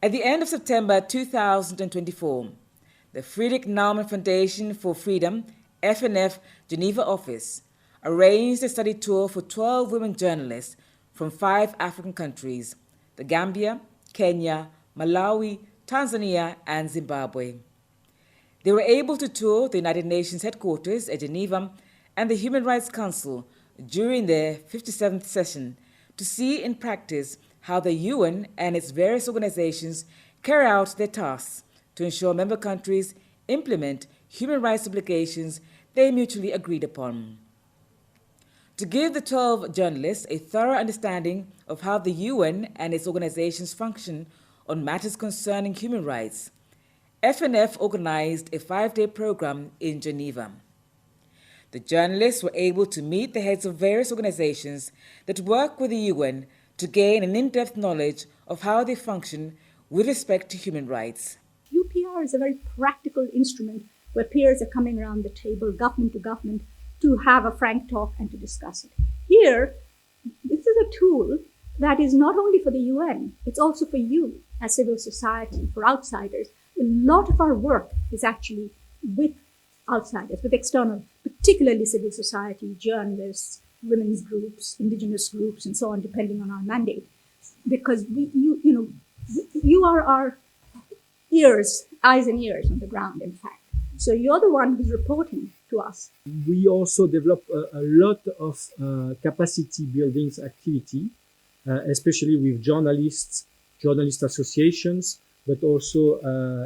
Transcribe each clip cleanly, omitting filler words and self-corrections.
At the end of September 2024, the Friedrich Naumann Foundation for Freedom, FNF Geneva office, arranged a study tour for 12 women journalists from 5 African countries: the Gambia, Kenya, Malawi, Tanzania, and Zimbabwe. They were able to tour the United Nations headquarters at Geneva and the Human Rights Council during their 57th session to see in practice how the UN and its various organizations carry out their tasks to ensure member countries implement human rights obligations they mutually agreed upon. To give the 12 journalists a thorough understanding of how the UN and its organizations function on matters concerning human rights, FNF organized a 5-day program in Geneva. The journalists were able to meet the heads of various organizations that work with the UN to gain an in-depth knowledge of how they function with respect to human rights. UPR is a very practical instrument where peers are coming around the table, government to government, to have a frank talk and to discuss it. Here, this is a tool that is not only for the UN, it's also for you as civil society, for outsiders. A lot of our work is actually with outsiders, with external, particularly civil society, journalists, women's groups, indigenous groups, and so on, depending on our mandate. Because you are our ears, eyes and ears on the ground, in fact. So you're the one who's reporting to us. We also develop a lot of capacity building activity, especially with journalists, journalist associations, but also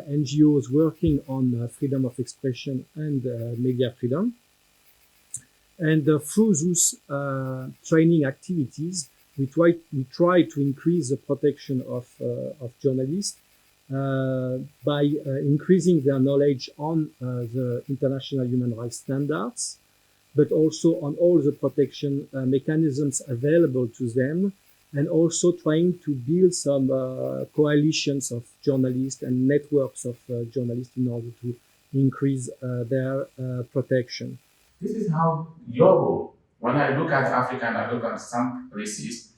NGOs working on freedom of expression and media freedom. And through those training activities, we try to increase the protection of journalists by increasing their knowledge on the international human rights standards, but also on all the protection mechanisms available to them, and also trying to build some coalitions of journalists and networks of journalists in order to increase their protection. This is how your role, when I look at Africa and I look at some places,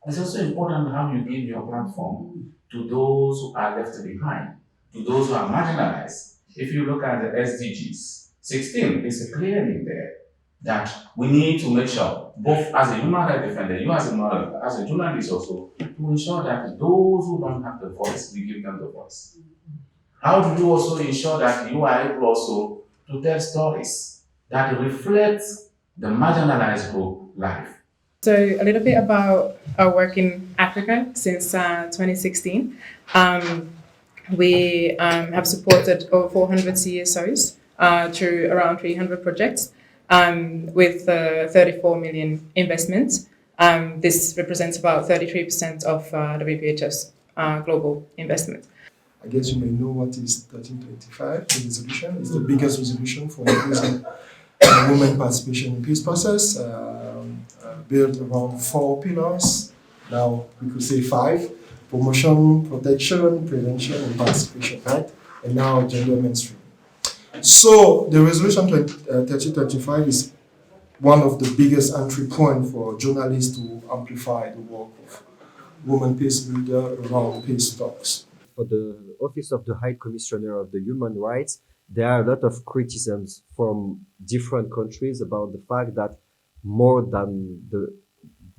it's also important how you give your platform to those who are left behind, to those who are marginalized. If you look at the SDGs, 16 is clearly there that we need to make sure, both as a human rights defender, you as a journalist also, to ensure that those who don't have the voice, we give them the voice. How do you also ensure that you are able also to tell stories that reflect the marginalized group life? So a little bit about our work in Africa since 2016. We have supported over 400 CSOs through around 300 projects with 34 million investments. This represents about 33% of the WPH's global investment. I guess you may know what is 1325, the resolution. It's the biggest resolution for increasing women participation in peace process, built around 4 pillars. Now we could say 5: promotion, protection, prevention, and participation, right? And now gender mainstream. So the resolution 1325 is one of the biggest entry points for journalists to amplify the work of women peace builders around peace talks. For the Office of the High Commissioner of the Human Rights, there are a lot of criticisms from different countries about the fact that more than the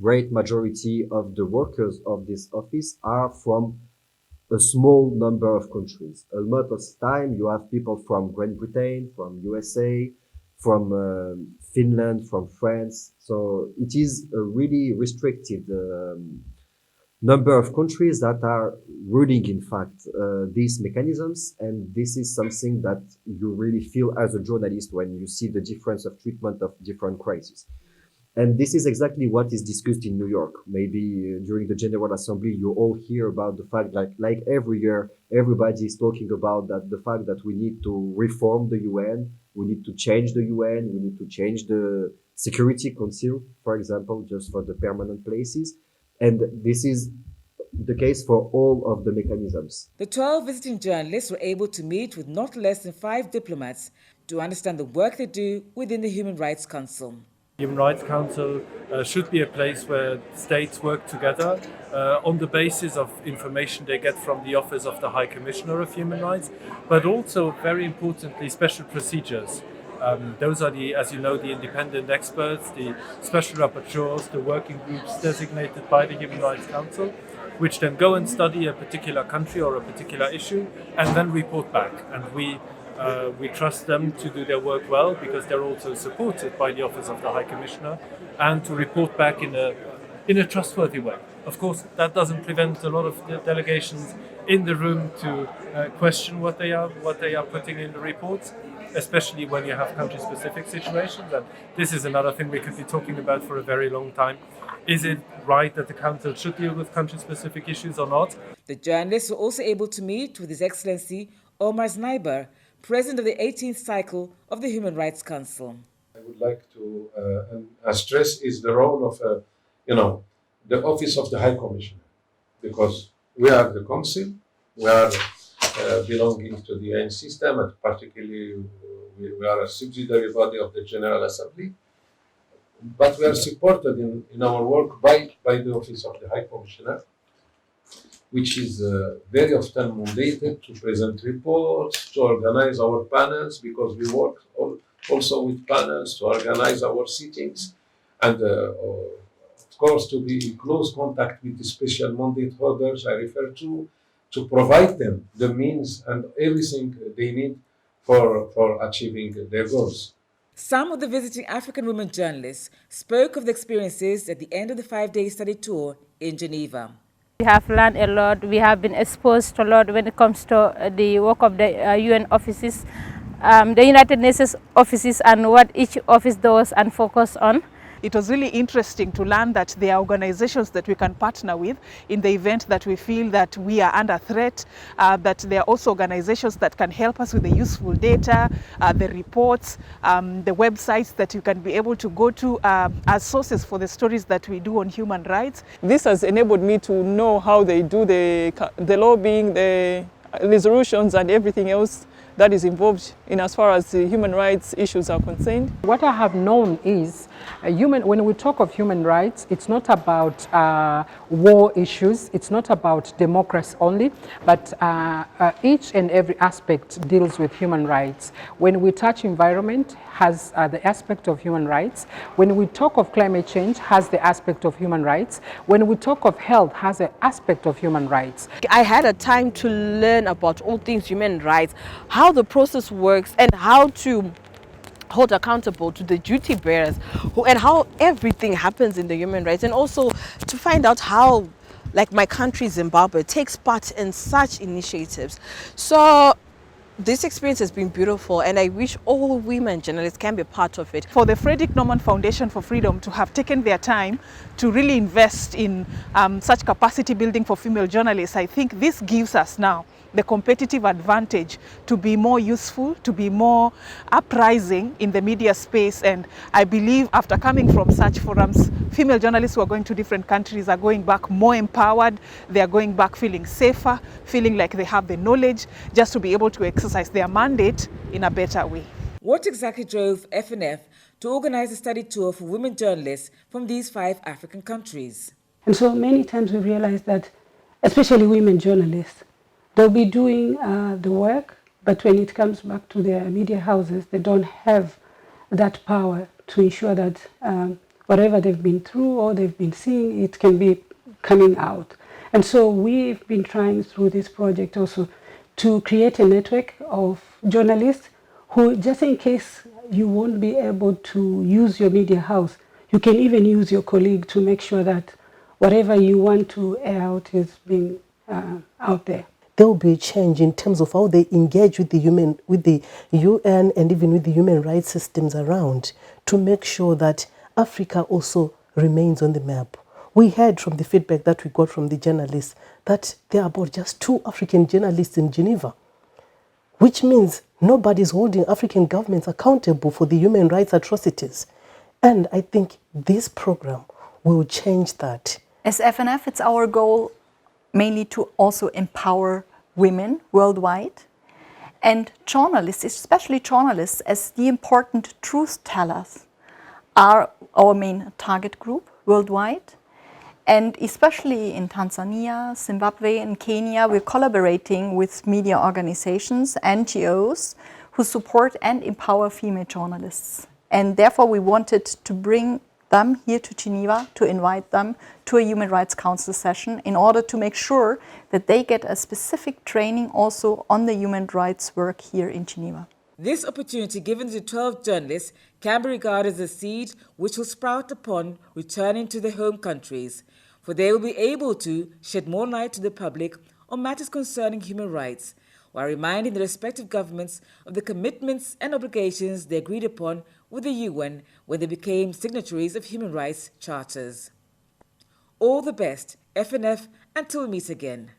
great majority of the workers of this office are from a small number of countries. A lot of time you have people from Great Britain, from USA, from Finland, from France. So it is a really restricted number of countries that are ruling, in fact, these mechanisms. And this is something that you really feel as a journalist when you see the difference of treatment of different crises. And this is exactly what is discussed in New York. Maybe during the General Assembly, you all hear about the fact that, like every year, everybody is talking about that the fact that we need to reform the UN, we need to change the UN, we need to change the Security Council, for example, just for the permanent places. And this is the case for all of the mechanisms. The 12 visiting journalists were able to meet with not less than 5 diplomats to understand the work they do within the Human Rights Council. Human Rights Council should be a place where states work together on the basis of information they get from the Office of the High Commissioner of Human Rights, but also, very importantly, special procedures. Those are as you know, the independent experts, the special rapporteurs, the working groups designated by the Human Rights Council, which then go and study a particular country or a particular issue and then report back. And we trust them to do their work well because they're also supported by the Office of the High Commissioner and to report back in a trustworthy way. Of course, that doesn't prevent a lot of the delegations in the room to question what they are putting in the reports, especially when you have country-specific situations. And this is another thing we could be talking about for a very long time. Is it right that the Council should deal with country-specific issues or not? The journalists were also able to meet with His Excellency Omar Zniber, President of the 18th cycle of the Human Rights Council. I would like to stress is the role of, the Office of the High Commissioner, because we are the Council, we are belonging to the UN system, and particularly we are a subsidiary body of the General Assembly, but we are supported in our work by the Office of the High Commissioner, which is very often mandated to present reports, to organize our panels, because we work also with panels to organize our sittings, and of course to be in close contact with the special mandate holders I refer to provide them the means and everything they need for achieving their goals. Some of the visiting African women journalists spoke of the experiences at the end of the 5-day study tour in Geneva. We have learned a lot. We have been exposed to a lot when it comes to the work of the UN offices, the United Nations offices, and what each office does and focus on. It was really interesting to learn that there are organizations that we can partner with in the event that we feel that we are under threat, that there are also organizations that can help us with the useful data, the reports, the websites that you can be able to go to as sources for the stories that we do on human rights. This has enabled me to know how they do the lobbying, the resolutions and everything else that is involved in as far as the human rights issues are concerned. What I have known is when we talk of human rights, it's not about war issues, it's not about democracy only, but each and every aspect deals with human rights. When we touch environment, has the aspect of human rights. When we talk of climate change, has the aspect of human rights. When we talk of health, has the aspect of human rights. I had a time to learn about all things human rights, how the process works, and how to hold accountable to the duty bearers and how everything happens in the human rights, and also to find out how, like my country Zimbabwe, takes part in such initiatives. So this experience has been beautiful, and I wish all women journalists can be part of it. For the Frederick Norman Foundation for Freedom to have taken their time to really invest in such capacity building for female journalists, I think this gives us now the competitive advantage to be more useful, to be more uprising in the media space. And I believe after coming from such forums, female journalists who are going to different countries are going back more empowered. They are going back feeling safer, feeling like they have the knowledge just to be able to exercise their mandate in a better way. What exactly drove FNF to organize a study tour for women journalists from these 5 African countries? And so many times we realize that, especially women journalists, they'll be doing the work, but when it comes back to their media houses, they don't have that power to ensure that whatever they've been through or they've been seeing, it can be coming out. And so we've been trying through this project also to create a network of journalists who, just in case you won't be able to use your media house, you can even use your colleague to make sure that whatever you want to air out is being out there. There will be a change in terms of how they engage with the UN and even with the human rights systems around to make sure that Africa also remains on the map. We heard from the feedback that we got from the journalists that there are about just 2 African journalists in Geneva, which means nobody is holding African governments accountable for the human rights atrocities. And I think this program will change that. As FNF, it's our goal mainly to also empower women worldwide and journalists, especially journalists, as the important truth tellers, are our main target group worldwide. And especially in Tanzania, Zimbabwe, and Kenya, we're collaborating with media organizations, NGOs, who support and empower female journalists. And therefore, we wanted to bring them here to Geneva, to invite them to a Human Rights Council session in order to make sure that they get a specific training also on the human rights work here in Geneva. This opportunity given to 12 journalists can be regarded as a seed which will sprout upon returning to their home countries, for they will be able to shed more light to the public on matters concerning human rights, while reminding the respective governments of the commitments and obligations they agreed upon with the UN when they became signatories of human rights charters. All the best, FNF, until we meet again.